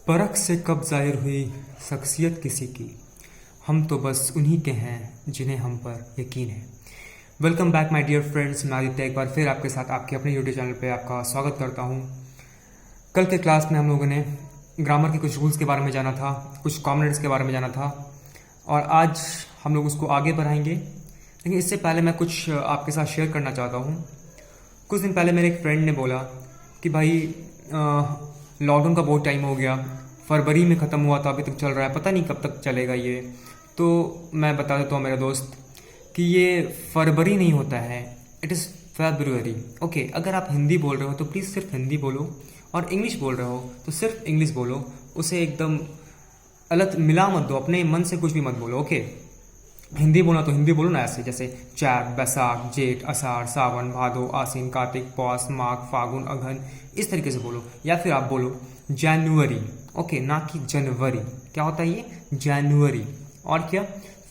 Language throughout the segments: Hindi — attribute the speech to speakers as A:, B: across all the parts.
A: परख से कब ज़ाहिर हुई शख्सियत किसी की, हम तो बस उन्हीं के हैं जिन्हें हम पर यकीन है। Welcome back my dear friends, मैं आदित्य एक बार फिर आपके साथ आपके अपने यूट्यूब चैनल पे आपका स्वागत करता हूँ। कल के क्लास में हम लोगों ने ग्रामर के कुछ रूल्स के बारे में जाना था, कुछ कॉमनेट्स के बारे में जाना था और आज हम लोग उसको आगे बढ़ाएंगे। लेकिन इससे पहले मैं कुछ आपके साथ शेयर करना चाहता हूँ। कुछ दिन पहले मेरे एक फ्रेंड ने बोला कि भाई लॉकडाउन का बहुत टाइम हो गया, फरवरी में ख़त्म हुआ था, अभी तक चल रहा है, पता नहीं कब तक चलेगा ये। तो मैं बता देता हूँ मेरे दोस्त कि ये फरवरी नहीं होता है, इट इज़ फेब्रुअरी। ओके, अगर आप हिंदी बोल रहे हो तो प्लीज़ सिर्फ हिंदी बोलो और इंग्लिश बोल रहे हो तो सिर्फ इंग्लिश बोलो, उसे एकदम अलग मिला मत दो, अपने मन से कुछ भी मत बोलो। ओके, हिंदी बोलना तो हिंदी बोलो ना, ऐसे जैसे चैत, बैसाख, जेठ, आषाढ़, सावन, भादो, आसीन, कार्तिक, पौष, माघ, फागुन, अगहन, इस तरीके से बोलो। या फिर आप बोलो जनवरी, ओके, ना कि जनवरी। क्या होता है ये? जनवरी। और क्या?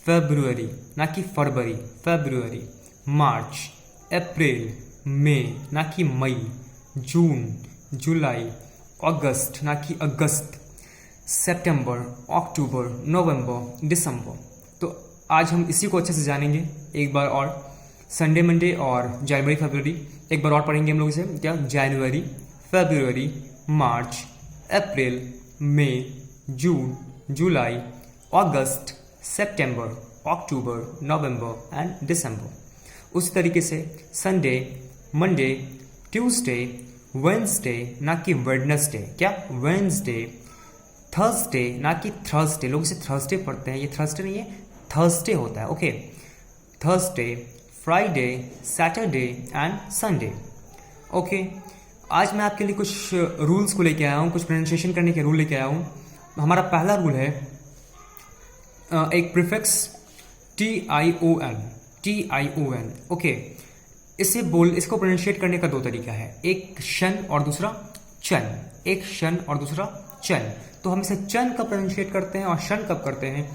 A: फेब्रुअरी, ना कि फरवरी, फेब्रुअरी। मार्च, अप्रैल, मई, ना कि मई। जून, जुलाई, अगस्त, ना कि अगस्त। सितंबर, अक्टूबर, नवंबर, दिसंबर। तो आज हम इसी को अच्छे से जानेंगे एक बार और। संडे, मंडे और जनवरी, फरवरी एक बार और पढ़ेंगे हम लोग इसे। क्या? जनवरी, फरवरी, मार्च, अप्रैल, मई, जून, जुलाई, अगस्त, सितंबर, अक्टूबर, नवंबर एंड दिसंबर। उसी तरीके से संडे, मंडे, ट्यूसडे, वेंसडे, ना कि वेडनेसडे। क्या? वेंसडे। थर्सडे, ना कि थर्सडे, लोग इसे थर्सडे पढ़ते हैं, ये थर्सडे नहीं है, थर्सडे होता है। Okay, Thursday, Friday, Saturday and Sunday. Okay, आज मैं आपके लिए कुछ रूल्स को लेके आया हूँ, कुछ प्रोनाउंसिएशन करने के रूल लेके आया हूँ। हमारा पहला रूल है एक प्रीफिक्स TION, TION। ओके, इसको प्रोनाउंशिएट करने का दो तरीका है, एक शन और दूसरा चन, एक शन और दूसरा चन। तो हम इसे चन कब प्रोनाउंशिएट करते हैं और शन कब करते हैं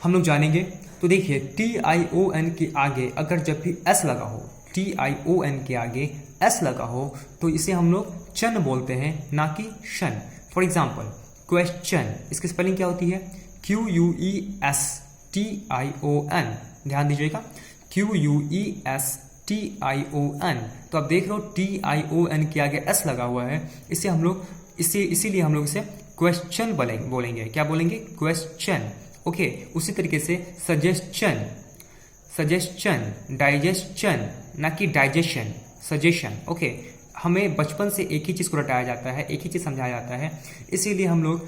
A: हम लोग जानेंगे। तो देखिए, TION के आगे अगर जब भी S लगा हो, TION के आगे S लगा हो तो इसे हम लोग चन बोलते हैं, ना कि शन। फॉर एग्जाम्पल, क्वेश्चन, इसकी स्पेलिंग क्या होती है? QUESTION। ध्यान दीजिएगा, QUESTION। तो आप देख रहे हो TION के आगे S लगा हुआ है, इसीलिए हम लोग इसे क्वेश्चन बोलेंगे। क्या बोलेंगे? क्वेश्चन। ओके, उसी तरीके से सजेशन, सजेशन, डाइजेशन, ना कि डाइजेशन, सजेशन। ओके, हमें बचपन से एक ही चीज़ को रटाया जाता है, एक ही चीज़ समझाया जाता है, इसीलिए हम लोग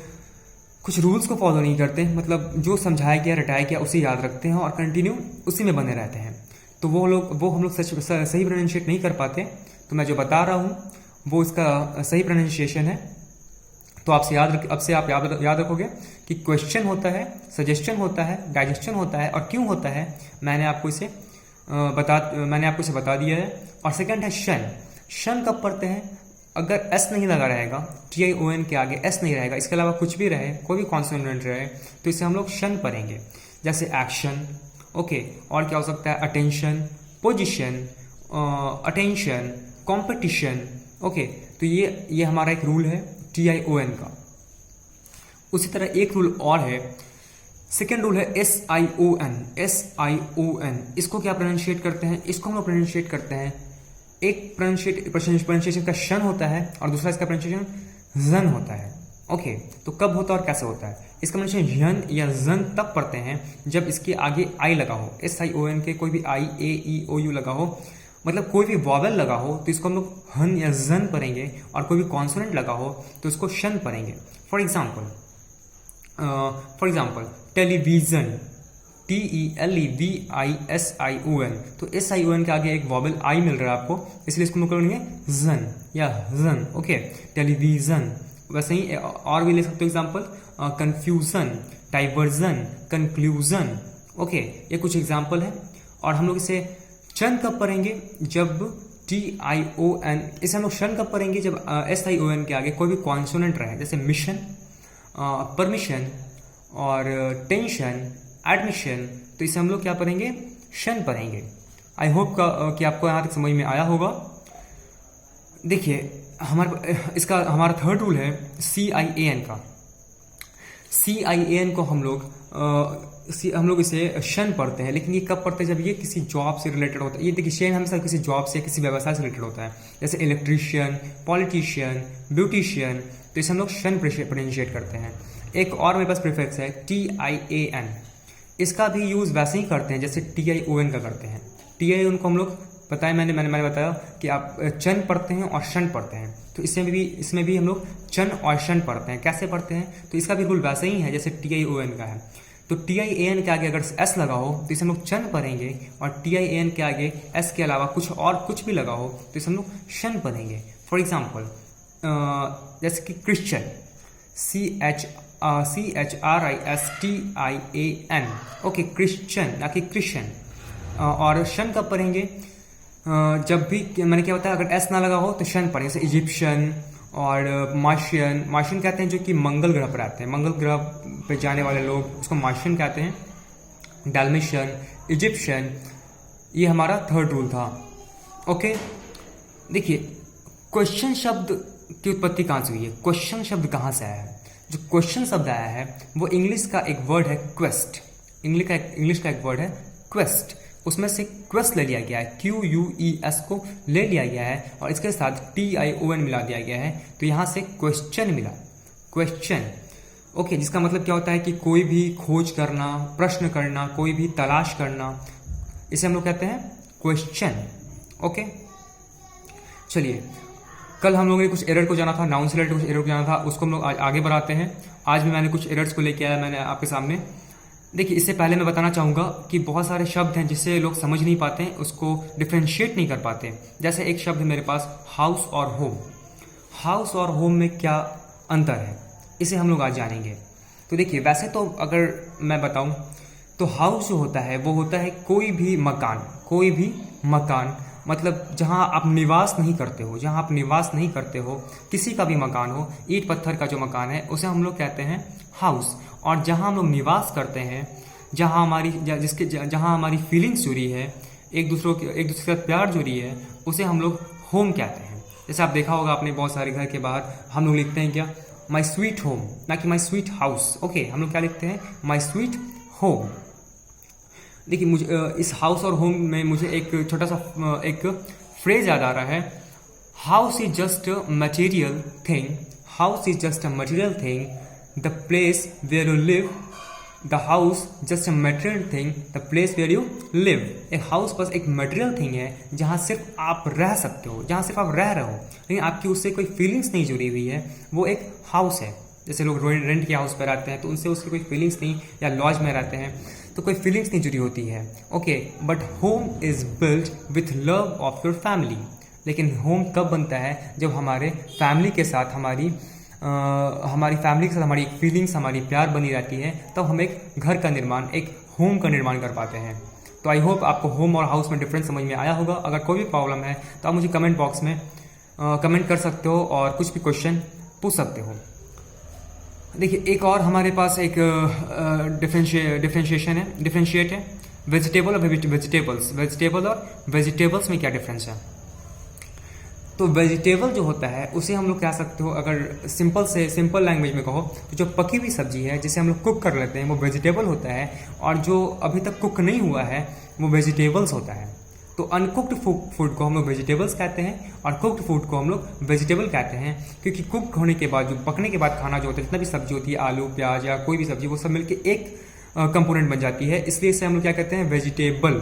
A: कुछ रूल्स को फॉलो नहीं करते, मतलब जो समझाया गया, रटाया गया उसे याद रखते हैं और कंटिन्यू उसी में बने रहते हैं। तो वो हम लोग सही प्रोनाउंशिएट नहीं कर पाते। तो मैं जो बता रहा हूँ वो इसका सही प्रोनाउंसिएशन है। तो अब से आप याद रखोगे कि क्वेश्चन होता है, सजेशन होता है, डाइजेशन होता है, और क्यों होता है मैंने आपको इसे बता दिया है। और सेकंड है शन। शन कब पढ़ते हैं? अगर S नहीं लगा रहेगा, TION के आगे S नहीं रहेगा, इसके अलावा कुछ भी रहे, कोई भी कॉन्सोनेंट रहे, तो इसे हम लोग शन पढ़ेंगे। जैसे एक्शन, ओके, और क्या हो सकता है? Attention, position, attention, competition. Okay, तो ये हमारा एक रूल है TION का। उसी तरह एक रूल और है, सेकेंड रूल है SION, SION। इसको क्या प्रोनाउंशिएट करते हैं? इसको हम लोग प्रोनाउंशिएट करते हैं, एक प्रोनाउंशिएशन का शन होता है और दूसरा इसका प्रोनाउंशिएशन जन होता है। ओके, तो कब होता है और कैसे होता है? इसका प्रोनाउंशिएशन जन या जन तब पढ़ते हैं जब इसके आगे आई लगा हो, SION के कोई भी I, A, E, O, U लगा हो, मतलब कोई भी वॉवेल लगा हो तो इसको हम लोग हन या जन पढ़ेंगे, और कोई भी कॉन्सोनेंट लगा हो तो इसको शन पढ़ेंगे। For example television, TELEVISION। तो SION के आगे एक वॉवेल आई मिल रहा है आपको, इसलिए इसको हम लोग करेंगे जन या जन। Okay, television. वैसे ही और भी ले सकते हो example, confusion, diversion, conclusion. Okay, ये कुछ एग्जाम्पल है। और हम लोग इसे शन कब पढ़ेंगे? जब TION, इसे हम लोग शन कब पढ़ेंगे? जब SION के आगे कोई भी कॉन्सोनेंट रहे, जैसे मिशन, परमिशन और टेंशन, एडमिशन। तो इसे हम लोग क्या पढ़ेंगे? शन पढ़ेंगे। आई होप कि आपको यहाँ तक समझ में आया होगा। देखिए, हमारा थर्ड रूल है CIAN का। CIAN को हम लोग इसे शन पढ़ते हैं, लेकिन ये कब पढ़ते हैं? जब ये किसी जॉब से रिलेटेड होता है। ये देखिए, शेन हमेशा किसी जॉब से, किसी व्यवसाय से रिलेटेड होता है, जैसे इलेक्ट्रीशियन, पॉलिटिशियन, ब्यूटिशियन, तो इसे हम लोग शन प्रोनाउंशिएट करते हैं। एक और मेरे पास प्रीफिक्स है TIAN, इसका भी यूज़ वैसे ही करते हैं जैसे TION का करते हैं। TION को हम लोग बताया, मैंने बताया कि आप चन पढ़ते हैं और शन पढ़ते हैं, तो इसमें भी हम लोग चन और शन पढ़ते हैं। कैसे पढ़ते हैं? तो इसका भी रूल वैसे ही है जैसे TION का है। तो TIAN के आगे अगर S लगा हो तो इसे हम लोग चन पढ़ेंगे, और TIAN के आगे S के अलावा कुछ भी लगा हो तो इसे हम लोग शन पढ़ेंगे। फॉर एग्जाम्पल जैसे कि क्रिश्चियन, CHRISTIAN, ओके, क्रिश्चियन ना कि क्रिश्चियन। और शन कब पढ़ेंगे? जब भी मैंने क्या बताया, अगर एस ना लगा हो तो शन पढ़ेंगे, जैसे इजिप्शियन और मार्शियन कहते हैं जो कि मंगल ग्रह पर आते हैं, मंगल ग्रह पे जाने वाले लोग, उसको मार्शियन कहते हैं। डाल्मेशियन, इजिप्शियन, ये हमारा थर्ड रूल था। ओके, देखिए क्वेश्चन शब्द की उत्पत्ति कहाँ से हुई है? क्वेश्चन शब्द कहाँ से आया है? जो क्वेश्चन शब्द आया है वो इंग्लिश का एक वर्ड है क्वेस्ट, इंग्लिश का एक वर्ड है क्वेस्ट, उसमें से क्वेस्ट ले लिया गया है, QUES को ले लिया गया है और इसके साथ TION मिला दिया गया है, तो यहाँ से क्वेश्चन मिला, क्वेश्चन। ओके, जिसका मतलब क्या होता है कि कोई भी खोज करना, प्रश्न करना, कोई भी तलाश करना, इसे हम लोग कहते हैं क्वेश्चन। ओके, चलिए, कल हम लोगों ने कुछ एरर को जाना था, नाउन से रिलेटेड कुछ एरर को जाना था, उसको हम लोग आज आगे बढ़ाते हैं। आज भी मैंने कुछ एरर्स को लेके आया मैंने आपके सामने। देखिए, इससे पहले मैं बताना चाहूँगा कि बहुत सारे शब्द हैं जिसे लोग समझ नहीं पाते हैं, उसको डिफ्रेंशिएट नहीं कर पाते। जैसे एक शब्द है मेरे पास, हाउस और होम। हाउस और होम में क्या अंतर है, इसे हम लोग आज जानेंगे। तो देखिए, वैसे तो अगर मैं बताऊँ तो हाउस जो होता है वो होता है कोई भी मकान, मतलब जहाँ आप निवास नहीं करते हो, किसी का भी मकान हो, ईंट पत्थर का जो मकान है उसे हम लोग कहते हैं हाउस। और जहाँ हम लोग निवास करते हैं, जहाँ हमारी फीलिंग्स जुड़ी है, एक दूसरे के साथ प्यार जुड़ी है, उसे हम लोग होम कहते हैं। जैसे आप देखा होगा आपने बहुत सारे घर के बाहर हम लोग लिखते हैं क्या, माई स्वीट होम, ना कि माई स्वीट हाउस। ओके, हम लोग क्या लिखते हैं, माई स्वीट होम। देखिए, मुझे इस हाउस और होम में मुझे एक छोटा सा एक फ्रेज याद आ रहा है, house is just a material thing, house is just a material thing, the place where you live, the house just a material thing, the place where you live. एक हाउस बस एक मटेरियल थिंग है जहाँ सिर्फ आप रह सकते हो, जहाँ सिर्फ आप रह रहे हो, लेकिन आपकी उससे कोई फीलिंग्स नहीं जुड़ी हुई है, वो एक हाउस है। जैसे लोग रेंट के हाउस पर रहते हैं तो उनसे उसकी कोई फीलिंग्स नहीं, या लॉज में रहते हैं तो कोई फीलिंग्स नहीं जुड़ी होती है। Okay, but home is built with love of your family. लेकिन होम कब बनता है, जब हमारे फैमिली के साथ हमारी एक फीलिंग्स, हमारी प्यार बनी रहती है, तब हम एक घर का निर्माण, एक होम का निर्माण कर पाते हैं। तो आई होप आपको होम और हाउस में डिफरेंस समझ में आया होगा। अगर कोई भी प्रॉब्लम है तो आप मुझे कमेंट बॉक्स में कमेंट कर सकते हो और कुछ भी क्वेश्चन पूछ सकते हो। देखिए, एक और हमारे पास एक डिफरेंशिएट है, वेजिटेबल और वेजिटेबल्स में क्या डिफरेंस है। तो वेजिटेबल जो होता है उसे हम लोग कह सकते हो, अगर सिंपल लैंग्वेज में कहो तो जो पकी हुई सब्जी है जिसे हम लोग कुक कर लेते हैं वो वेजिटेबल होता है, और जो अभी तक कुक नहीं हुआ है वो वेजिटेबल्स होता है। तो अनकुक्ड फूड को हम लोग वेजिटेबल्स कहते हैं और कुक्ड फूड को हम लोग वेजिटेबल कहते हैं, क्योंकि कुक होने के बाद, जो पकने के बाद खाना जो होता है, जितना भी सब्जी होती है, आलू प्याज या कोई भी सब्जी, वो सब मिलकर एक कंपोनेंट बन जाती है, इसलिए इसे हम लोग क्या कहते हैं, वेजिटेबल,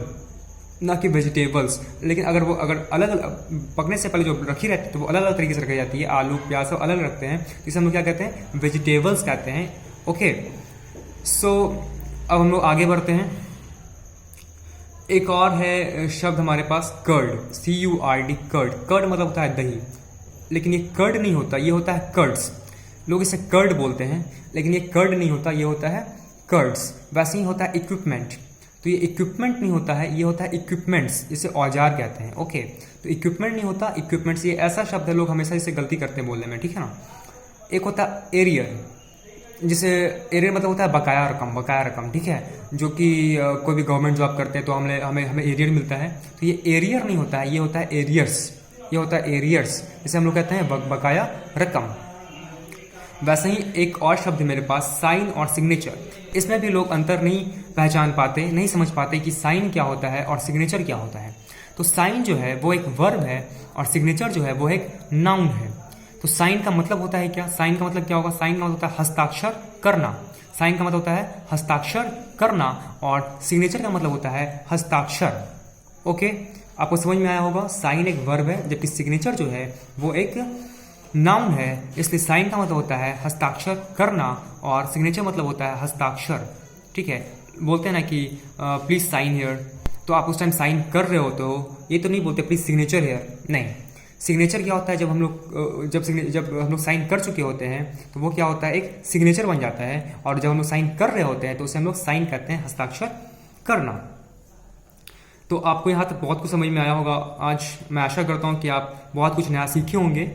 A: ना कि वेजिटेबल्स। लेकिन अगर अलग अलग पकने से पहले जो रखी रहती है तो वो अलग अलग तरीके से रखी जाती है, आलू प्याज सब अलग रखते हैं, इसे हम लोग क्या कहते हैं, वेजिटेबल्स कहते हैं। ओके, सो अब हम लोग आगे बढ़ते हैं। एक और है शब्द हमारे पास, कर्ड, CURD, कर्ड मतलब होता है दही, लेकिन ये कर्ड नहीं होता, ये होता है कर्ड्स। लोग इसे कर्ड बोलते हैं, लेकिन ये कर्ड नहीं होता, ये होता है कर्ड्स। वैसे ही होता है इक्विपमेंट, तो ये इक्विपमेंट नहीं होता है, ये होता है इक्विपमेंट्स, जिसे औजार कहते हैं। ओके, तो इक्विपमेंट नहीं होता, इक्विपमेंट्स, ये ऐसा शब्द है, लोग हमेशा इसे गलती करते हैं बोलने में, ठीक है ना। एक होता है एरियर, जिसे एरियर मतलब होता है बकाया रकम, ठीक है, जो कि कोई भी गवर्नमेंट जॉब करते हैं तो हमें एरियर मिलता है, तो ये एरियर नहीं होता है, ये होता है एरियर्स, जिसे हम लोग कहते हैं बकाया रकम। वैसे ही एक और शब्द है मेरे पास, साइन और सिग्नेचर। इसमें भी लोग अंतर नहीं पहचान पाते, नहीं समझ पाते कि साइन क्या होता है और सिग्नेचर क्या होता है। तो साइन जो है वो एक वर्ब है और सिग्नेचर जो है वो एक नाउन है। तो साइन का मतलब होता है क्या? साइन का मतलब क्या होगा? साइन का मतलब होता है हस्ताक्षर करना। साइन का मतलब होता है हस्ताक्षर करना और सिग्नेचर का मतलब होता है हस्ताक्षर। ओके, आपको समझ में आया होगा। साइन एक वर्ब है जबकि सिग्नेचर जो है वो एक नाउन है, इसलिए साइन का मतलब होता है हस्ताक्षर करना और सिग्नेचर मतलब होता है हस्ताक्षर। ठीक है, बोलते हैं ना कि प्लीज साइन हियर, तो आप उस टाइम साइन कर रहे हो तो ये तो नहीं बोलते प्लीज सिग्नेचर हियर, नहीं। सिग्नेचर क्या होता है? जब हम लोग जब हम लोग साइन कर चुके होते हैं तो वो क्या होता है? एक सिग्नेचर बन जाता है। और जब हम लोग साइन कर रहे होते हैं तो उसे हम लोग साइन कहते हैं हस्ताक्षर करना। तो आपको यहाँ तक बहुत कुछ समझ में आया होगा। आज मैं आशा करता हूँ कि आप बहुत कुछ नया सीखे होंगे।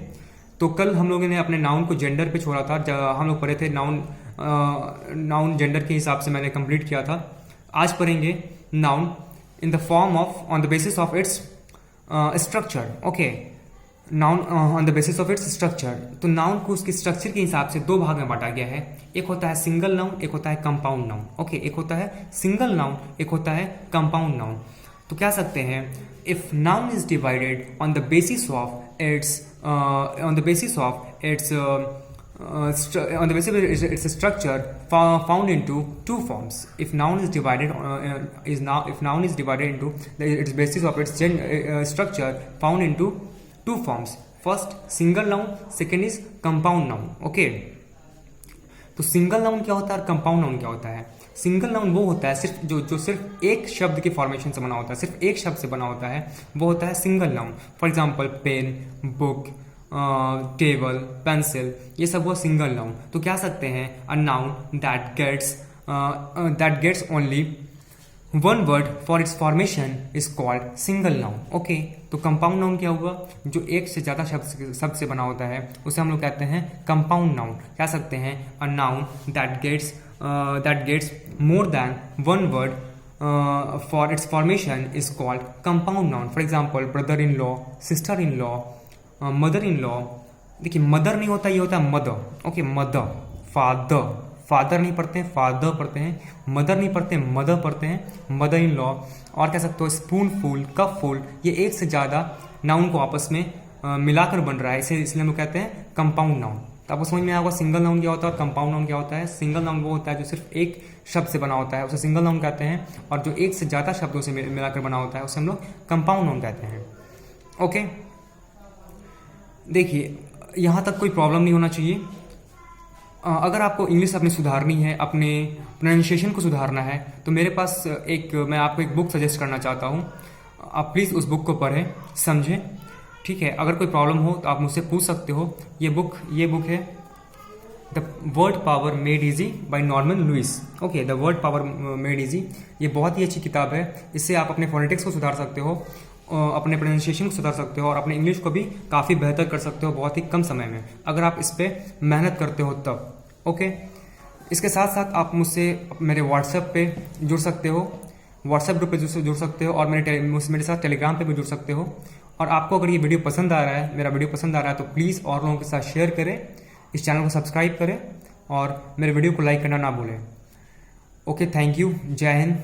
A: तो कल हम लोगों ने अपने नाउन को जेंडर पे छोड़ा था, जब हम लोग पढ़े थे नाउन जेंडर के हिसाब से मैंने कंप्लीट किया था। आज पढ़ेंगे noun in the form of on the basis of its structure. Okay, noun on the basis of its structure. तो नाउन को उसके स्ट्रक्चर के हिसाब से दो भाग में बांटा गया है। एक होता है सिंगल नाउन, एक होता है कंपाउंड नाउन। ओके, एक होता है सिंगल नाउन, एक होता है कंपाउंड नाउन। तो कह सकते हैं if noun is divided on the basis of its its structure found into two forms. If noun is divided into its basis of its structure found into two forms. First single noun, second is compound noun. Okay, तो सिंगल नाउन क्या होता है और कंपाउंड नाउन क्या होता है? सिंगल नाउन वो होता है सिर्फ जो सिर्फ एक शब्द के फॉर्मेशन से बना होता है, सिर्फ एक शब्द से बना होता है, वो होता है single noun. For example pen, book, table, pencil, ये सब वो सिंगल नाउन। तो क्या सकते हैं? A noun that gets only one word for its formation is called single noun. Okay, तो कंपाउंड नाउन क्या हुआ? जो एक से ज्यादा शब्द से बना होता है उसे हम लोग कहते हैं कंपाउंड नाउन। कह सकते हैं a noun that gets more than one word for its formation is called compound noun. For example brother in law, sister in law, mother in law. देखिए मदर नहीं होता, ये होता है mother. Okay, mother, father, father नहीं पढ़ते हैं, फादर पढ़ते हैं। मदर नहीं पढ़ते हैं, मदर पढ़ते हैं, मदर इन लॉ। और कह सकते हो स्पून फुल, कप फुल, ये एक से ज़्यादा नाउन को आपस में मिलाकर बन रहा है, इसलिए हम लोग कहते हैं कंपाउंड नाउन। तो आपको समझ में आएगा सिंगल नाउन क्या होता है और कंपाउंड नाउन क्या होता है। सिंगल नाउन वो होता है जो सिर्फ एक शब्द से बना होता है, उसे सिंगल नाउन कहते हैं। और जो एक से ज़्यादा शब्दों से मिलाकर बना होता है उसे हम लोग कंपाउंड नाउन कहते हैं। ओके, देखिए यहाँ तक कोई प्रॉब्लम नहीं होना चाहिए। अगर आपको इंग्लिश अपनी सुधारनी है, अपने प्रोनाउंसिएशन को सुधारना है, तो मेरे पास मैं आपको एक बुक सजेस्ट करना चाहता हूँ। आप प्लीज़ उस बुक को पढ़ें, समझें। ठीक है, अगर कोई प्रॉब्लम हो तो आप मुझसे पूछ सकते हो। ये बुक है the word power made easy by Norman Lewis. Okay, the word power made easy, ये बहुत ही अच्छी किताब है। इससे आप अपने फोनेटिक्स को सुधार सकते हो, अपने प्रोनाउंसिएशन को सुधार सकते हो और अपने इंग्लिश को भी काफ़ी बेहतर कर सकते हो बहुत ही कम समय में, अगर आप इस पर मेहनत करते हो तब। ओके, इसके साथ साथ आप मुझसे मेरे व्हाट्सएप पे जुड़ सकते हो, व्हाट्सएप ग्रुप पे जुड़ सकते हो और मेरे साथ टेलीग्राम पे भी जुड़ सकते हो। और आपको अगर ये वीडियो पसंद आ रहा है, मेरा वीडियो पसंद आ रहा है, तो प्लीज़ और लोगों के साथ शेयर करें, इस चैनल को सब्सक्राइब करें और मेरे वीडियो को लाइक करना ना भूलें। ओके, थैंक यू, जय हिंद।